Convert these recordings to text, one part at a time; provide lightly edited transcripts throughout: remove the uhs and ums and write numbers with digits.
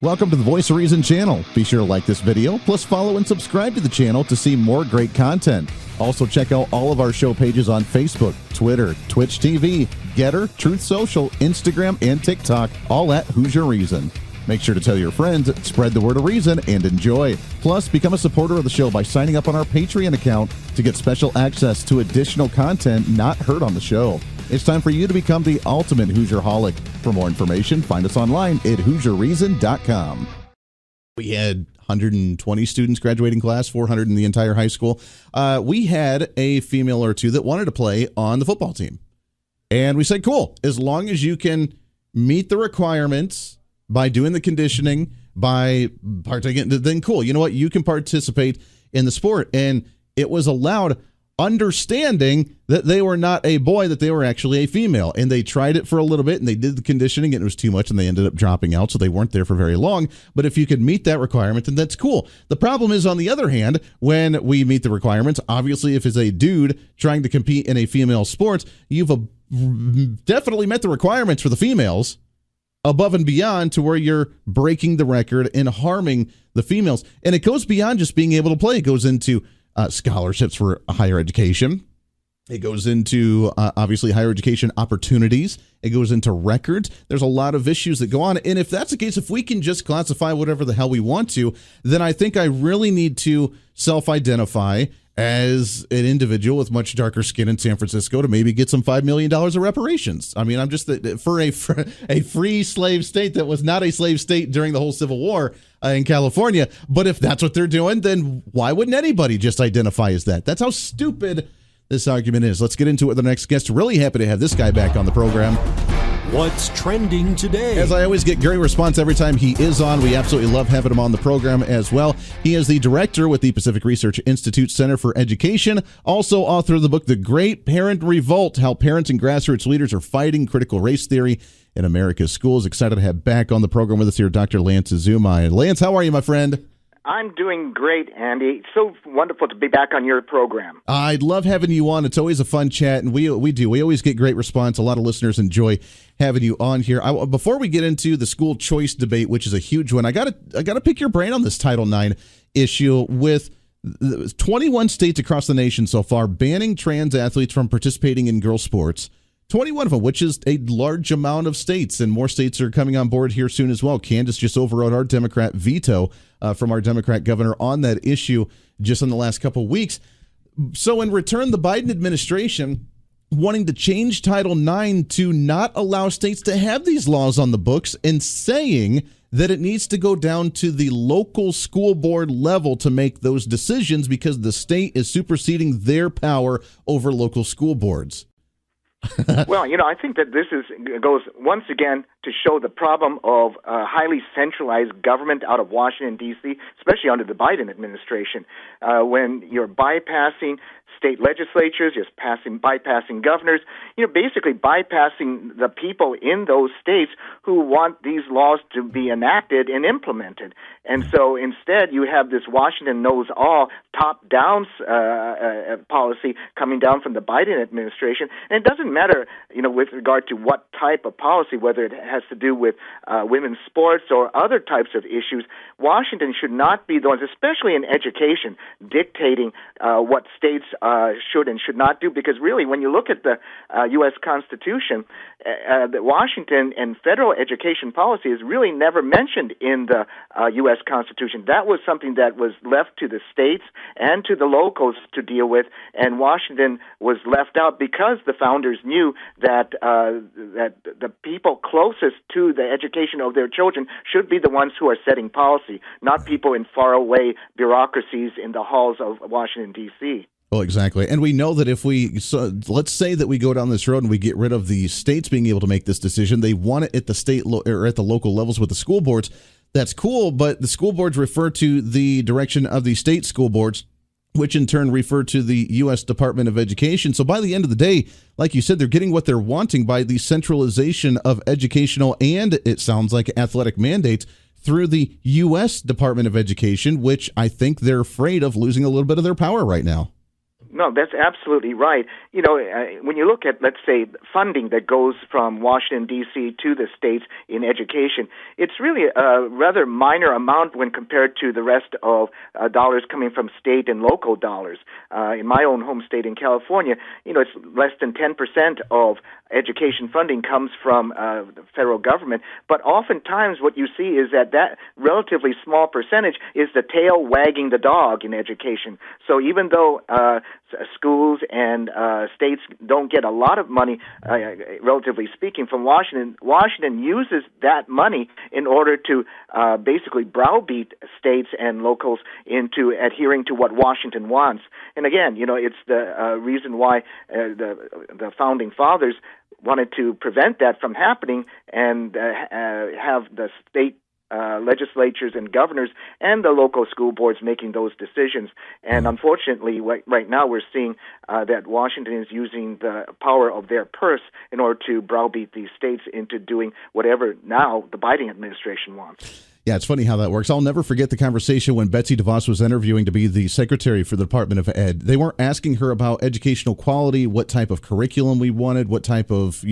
Welcome to the Voice of Reason channel. Be sure to like this video, plus follow and subscribe to the channel to see more great content. Also check out all of our show pages on Facebook, Twitter, Twitch TV, Getter, Truth Social, Instagram, and TikTok, all at Who's Your Reason. Make sure to tell your friends, spread the word of reason, and enjoy. Plus, become a supporter of the show by signing up on our Patreon account to get special access to additional content not heard on the show. It's time for you to become the ultimate Hoosier-holic. For more information, find us online at HoosierReason.com. We had 120 students graduating class, 400 in the entire high school. We had a female or two that wanted to play on the football team. And we said, cool, as long as you can meet the requirements by doing the conditioning, by partaking, then cool. You know what? You can participate in the sport. And it was allowed, understanding that they were not a boy, that they were actually a female. And they tried it for a little bit, and they did the conditioning, and it was too much, and they ended up dropping out, so they weren't there for very long. But if you could meet that requirement, then that's cool. The problem is, on the other hand, when we meet the requirements, obviously, if it's a dude trying to compete in a female sport, you've definitely met the requirements for the females above and beyond to where you're breaking the record and harming the females. And it goes beyond just being able to play. It goes into scholarships for higher education. It goes into, obviously, higher education opportunities. It goes into records. There's a lot of issues that go on. And if that's the case, if we can just classify whatever the hell we want to, then I think I really need to self-identify as an individual with much darker skin in San Francisco to maybe get some $5 million of reparations. I mean, I'm just for a free slave state that was not a slave state during the whole Civil War in California. But if that's what they're doing, then why wouldn't anybody just identify as that? That's how stupid this argument is. Let's get into it with the next guest. Really happy to have this guy back on the program. What's trending today? As I always get great response every time he is on. We absolutely love having him on the program as well. He is the director with the Pacific Research Institute Center for Education, also author of the book The Great Parent Revolt: How Parents and Grassroots Leaders Are Fighting Critical Race Theory in America's Schools. Excited to have back on the program with us here Dr. Lance Izumi. Lance, how are you, my friend? I'm doing great, Andy. It's so wonderful to be back on your program. I love having you on. It's always a fun chat, and we always get great response. A lot of listeners enjoy having you on here. Before we get into the school choice debate, which is a huge one, I gotta pick your brain on this Title IX issue with 21 states across the nation so far banning trans athletes from participating in girls' sports. 21 of them, which is a large amount of states, and more states are coming on board here soon as well. Kansas just overrode our Democrat veto from our Democrat governor on that issue just in the last couple of weeks. So in return, the Biden administration wanting to change Title IX to not allow states to have these laws on the books, and saying that it needs to go down to the local school board level to make those decisions because the state is superseding their power over local school boards. Well, I think that this goes once again to show the problem of highly centralized government out of Washington, D.C., especially under the Biden administration, when you're bypassing state legislatures, just bypassing governors, basically bypassing the people in those states who want these laws to be enacted and implemented. And so instead you have this Washington knows all top-down policy coming down from the Biden administration. And it doesn't matter, with regard to what type of policy, whether it has to do with women's sports or other types of issues. Washington should not be the ones, especially in education, dictating what states should and should not do, because really, when you look at the U.S. Constitution, the Washington and federal education policy is really never mentioned in the U.S. Constitution. That was something that was left to the states and to the locals to deal with, and Washington was left out because the founders knew that the people closest to the education of their children should be the ones who are setting policy, not people in faraway bureaucracies in the halls of Washington, D.C. Oh, exactly. And we know that let's say that we go down this road and we get rid of the states being able to make this decision. They want it at the state or at the local levels with the school boards. That's cool, but the school boards refer to the direction of the state school boards, which in turn refer to the U.S. Department of Education. So by the end of the day, like you said, they're getting what they're wanting by the centralization of educational and, it sounds like, athletic mandates through the U.S. Department of Education, which I think they're afraid of losing a little bit of their power right now. No, that's absolutely right. When you look at, let's say, funding that goes from Washington, D.C. to the states in education, it's really a rather minor amount when compared to the rest of dollars coming from state and local dollars. In my own home state in California, it's less than 10% of education funding comes from the federal government. But oftentimes what you see is that relatively small percentage is the tail wagging the dog in education. So even though schools and states don't get a lot of money, relatively speaking, from Washington uses that money in order to basically browbeat states and locals into adhering to what Washington wants. And again, it's the reason why the founding fathers wanted to prevent that from happening and have the state legislatures and governors and the local school boards making those decisions. And unfortunately, right now we're seeing that Washington is using the power of their purse in order to browbeat these states into doing whatever now the Biden administration wants. Yeah, it's funny how that works. I'll never forget the conversation when Betsy DeVos was interviewing to be the secretary for the Department of Ed. They weren't asking her about educational quality, what type of curriculum we wanted, what type of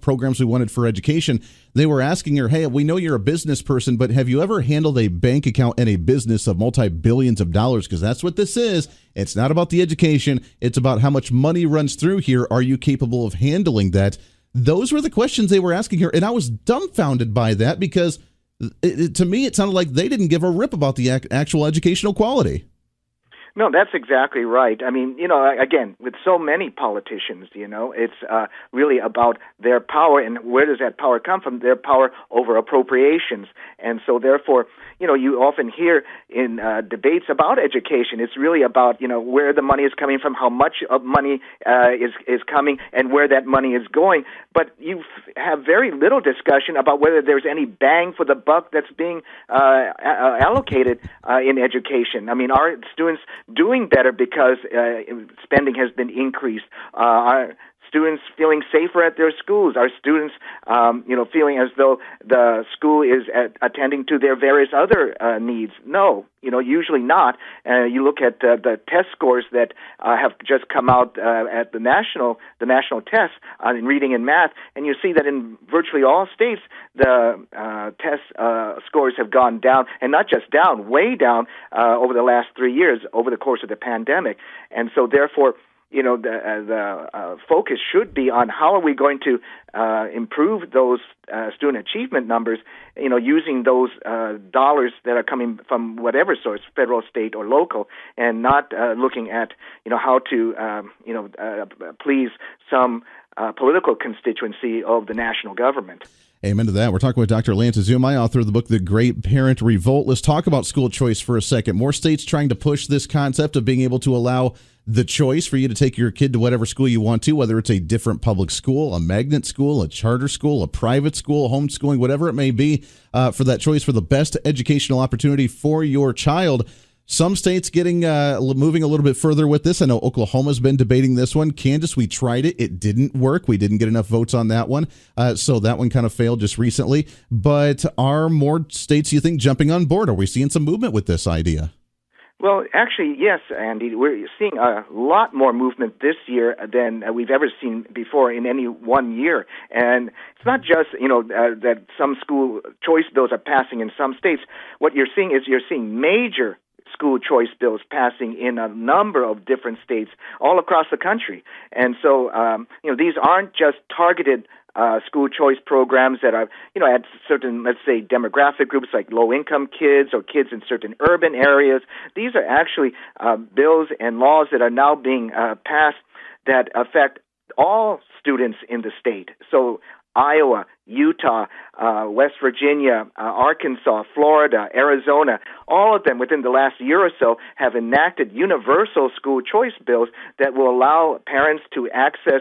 programs we wanted for education. They were asking her, hey, we know you're a business person, but have you ever handled a bank account and a business of multi-billions of dollars? Because that's what this is. It's not about the education. It's about how much money runs through here. Are you capable of handling that? Those were the questions they were asking her. And I was dumbfounded by that because to me, it sounded like they didn't give a rip about the actual educational quality. No, that's exactly right. I mean, again, with so many politicians, it's really about their power, and where does that power come from? Their power over appropriations. And so, therefore, you often hear in debates about education, it's really about, where the money is coming from, how much of money is coming, and where that money is going. But you have very little discussion about whether there's any bang for the buck that's being allocated in education. I mean, are students doing better because spending has been increased? Are students feeling safer at their schools? Are students, feeling as though the school is attending to their various other needs? No, usually not. You look at the test scores that have just come out at the national tests in reading and math, and you see that in virtually all states, the test scores have gone down, and not just down, way down over the last 3 years, over the course of the pandemic. And so, therefore, the focus should be on how are we going to improve those student achievement numbers, using those dollars that are coming from whatever source, federal, state, or local, and not looking at, how to, please some political constituency of the national government. Amen to that. We're talking with Dr. Lance Izumi, author of the book, The Great Parent Revolt. Let's talk about school choice for a second. More states trying to push this concept of being able to allow the choice for you to take your kid to whatever school you want to, whether it's a different public school, a magnet school, a charter school, a private school, homeschooling, whatever it may be, for that choice for the best educational opportunity for your child. Some states getting moving a little bit further with this. I know Oklahoma's been debating this one. Kansas, we tried it. It didn't work. We didn't get enough votes on that one. So that one kind of failed just recently. But are more states, you think, jumping on board? Are we seeing some movement with this idea? Well, actually, yes, Andy. We're seeing a lot more movement this year than we've ever seen before in any 1 year. And it's not just, that some school choice bills are passing in some states. What you're seeing is major school choice bills passing in a number of different states all across the country. And so, these aren't just targeted school choice programs that are, at certain, let's say, demographic groups like low-income kids or kids in certain urban areas. These are actually bills and laws that are now being passed that affect all students in the state. So Iowa, Utah, West Virginia, Arkansas, Florida, Arizona, all of them within the last year or so have enacted universal school choice bills that will allow parents to access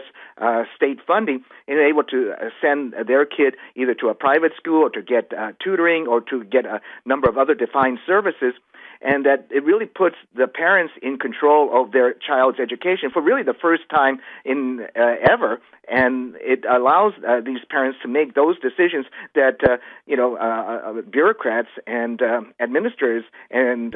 state funding and able to send their kid either to a private school or to get tutoring or to get a number of other defined services. and that it really puts the parents in control of their child's education for really the first time in ever. And it allows these parents to make those decisions that bureaucrats and administrators and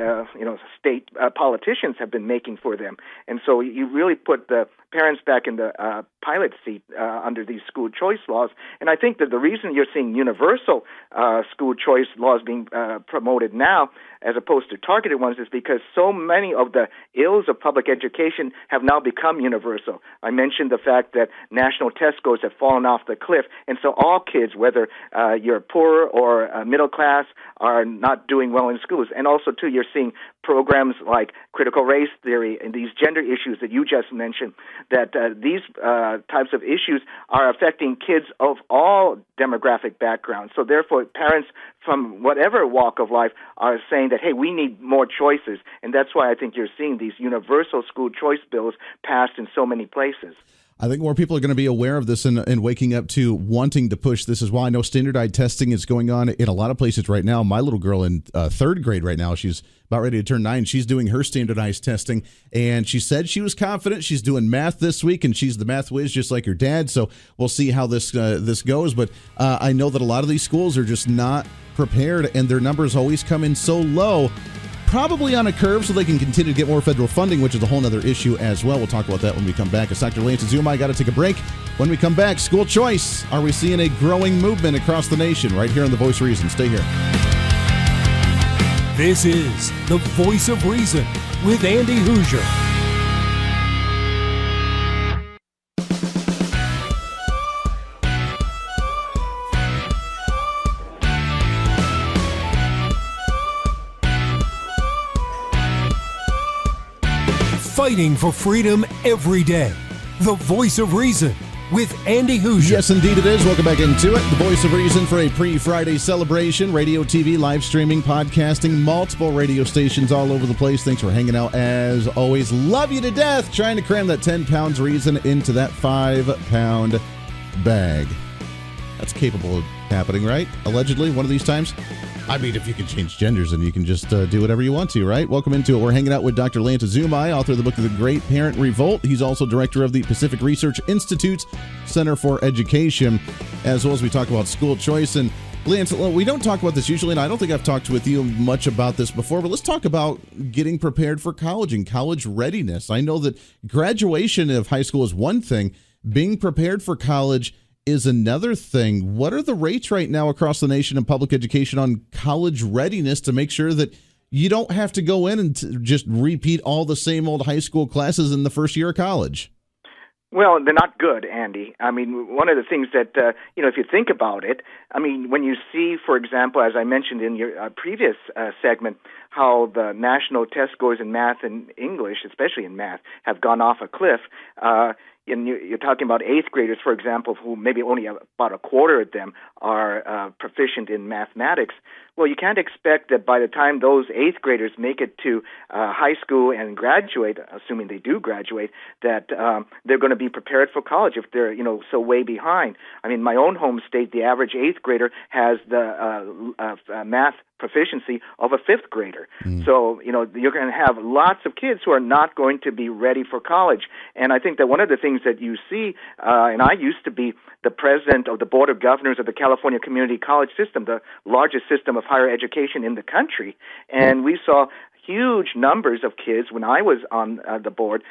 state politicians have been making for them. And so you really put the parents back in the pilot seat under these school choice laws. And I think that the reason you're seeing universal school choice laws being promoted now as opposed to targeted ones is because so many of the ills of public education have now become universal. I mentioned the fact that national test scores have fallen off the cliff, and so all kids, whether you're poor or middle class, are not doing well in schools. And also, too, you're seeing programs like critical race theory and these gender issues that you just mentioned, that these types of issues are affecting kids of all demographic backgrounds. So therefore, parents from whatever walk of life are saying that, hey, we need more choices. And that's why I think you're seeing these universal school choice bills passed in so many places. I think more people are going to be aware of this and waking up to wanting to push this as well. I know standardized testing is going on in a lot of places right now. My little girl in third grade right now, she's about ready to turn 9. She's doing her standardized testing, and she said she was confident. She's doing math this week, and she's the math whiz just like her dad. So we'll see how this goes. But I know that a lot of these schools are just not prepared, and their numbers always come in so low, probably on a curve so they can continue to get more federal funding, which is a whole other issue as well. We'll talk about that when we come back. It's Dr. Lance Izumi. I got to take a break. When we come back, school choice. Are we seeing a growing movement across the nation? Right here on The Voice of Reason. Stay here. This is The Voice of Reason with Andy Hoosier. Fighting for freedom every day. The Voice of Reason with Andy Hoosier. Yes, indeed it is. Welcome back into it. The Voice of Reason for a pre-Friday celebration. Radio, TV, live streaming, podcasting, multiple radio stations all over the place. Thanks for hanging out as always. Love you to death. Trying to cram that 10 pounds reason into that 5-pound bag. That's capable of happening, right? Allegedly, one of these times. I mean, if you can change genders, then you can just do whatever you want to, right? Welcome into it. We're hanging out with Dr. Lance Izumi, author of the book The Great Parent Revolt. He's also director of the Pacific Research Institute's Center for Education, as well as we talk about school choice. And Lance, we don't talk about this usually, and I don't think I've talked with you much about this before, but let's talk about getting prepared for college and college readiness. I know that graduation of high school is one thing. Being prepared for college is another thing. What are the rates right now across the nation in public education on college readiness to make sure that you don't have to go in and just repeat all the same old high school classes in the first year of college? Well, they're not good, Andy. I mean, one of the things that, if you think about it, I mean, when you see, for example, as I mentioned in your previous segment, how the national test scores in math and English, especially in math, have gone off a cliff, and you're talking about eighth graders, for example, who maybe only about a quarter of them are proficient in mathematics. Well, you can't expect that by the time those eighth graders make it to high school and graduate, assuming they do graduate, that they're going to be prepared for college if they're, so way behind. I mean, my own home state, the average eighth grader has the math proficiency of a fifth grader. So, you're going to have lots of kids who are not going to be ready for college. And I think that one of the things that you see, and I used to be the president of the Board of Governors of the California Community College System, the largest system of higher education in the country, and we saw huge numbers of kids when I was on the board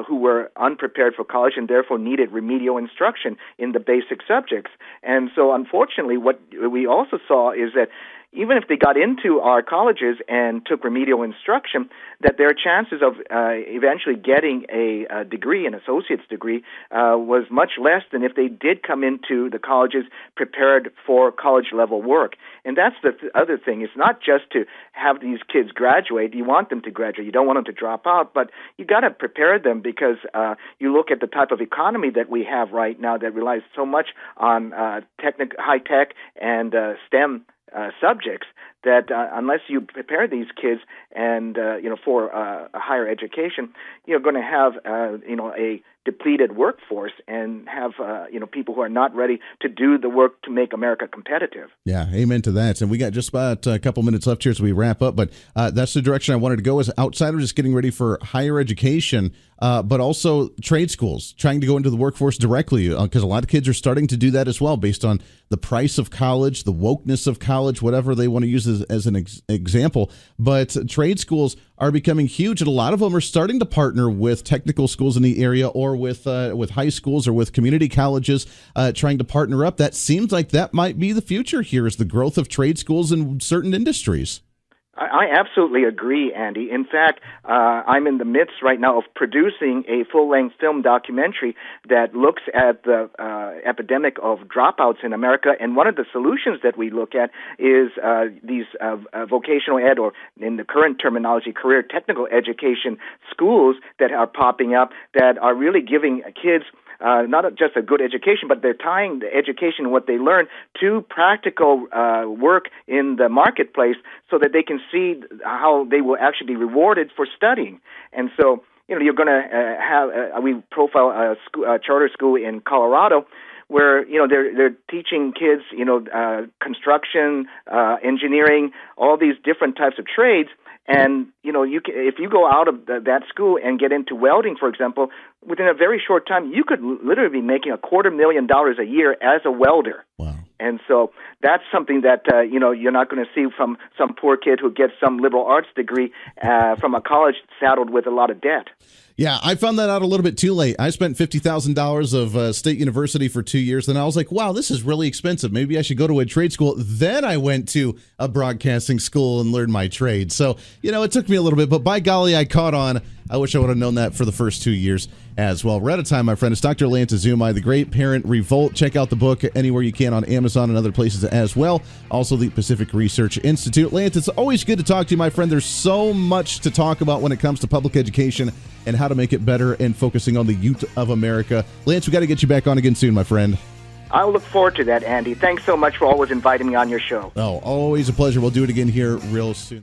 who were unprepared for college and therefore needed remedial instruction in the basic subjects. And so unfortunately what we also saw is that even if they got into our colleges and took remedial instruction, that their chances of eventually getting a degree, an associate's degree, was much less than if they did come into the colleges prepared for college-level work. And that's the other thing. It's not just to have these kids graduate. You want them to graduate. You don't want them to drop out, but you got to prepare them because you look at the type of economy that we have right now that relies so much on high-tech and STEM subjects, that unless you prepare these kids and for a higher education, you're going to have a depleted workforce and have people who are not ready to do the work to make America competitive. Yeah, amen to that. And we got just about a couple minutes left here as we wrap up, but that's the direction I wanted to go, is outside of just getting ready for higher education, but also trade schools, trying to go into the workforce directly, because a lot of kids are starting to do that as well, based on the price of college, the wokeness of college, whatever they want to use as an example. But trade schools are becoming huge, and a lot of them are starting to partner with technical schools in the area, or with high schools or with community colleges, trying to partner up. That seems like that might be the future here, is the growth of trade schools in certain industries. I absolutely agree, Andy. In fact, I'm in the midst right now of producing a full-length film documentary that looks at the epidemic of dropouts in America. And one of the solutions that we look at is these vocational ed, or in the current terminology, career technical education schools that are popping up that are really giving kids not just a good education, but they're tying the education, what they learn, to practical work in the marketplace, so that they can see how they will actually be rewarded for studying. And so, you're going to have we profile a charter school in Colorado, where they're teaching kids construction, engineering, all these different types of trades. And if you go out of that school and get into welding, for example, within a very short time, you could literally be making $250,000 a year as a welder. Wow. And so that's something that you're not going to see from some poor kid who gets some liberal arts degree from a college saddled with a lot of debt. Yeah, I found that out a little bit too late. I spent $50,000 of state university for 2 years, and I was like, wow, this is really expensive. Maybe I should go to a trade school. Then I went to a broadcasting school and learned my trade. So, it took me a little bit, but by golly, I caught on. I wish I would have known that for the first 2 years as well. We're out of time, my friend. It's Dr. Lance Izumi, The Great Parent Revolt. Check out the book anywhere you can on Amazon and other places as well. Also, the Pacific Research Institute. Lance, it's always good to talk to you, my friend. There's so much to talk about when it comes to public education and how to make it better, and focusing on the youth of America. Lance, we got to get you back on again soon, my friend. I'll look forward to that, Andy. Thanks so much for always inviting me on your show. Oh, always a pleasure. We'll do it again here real soon.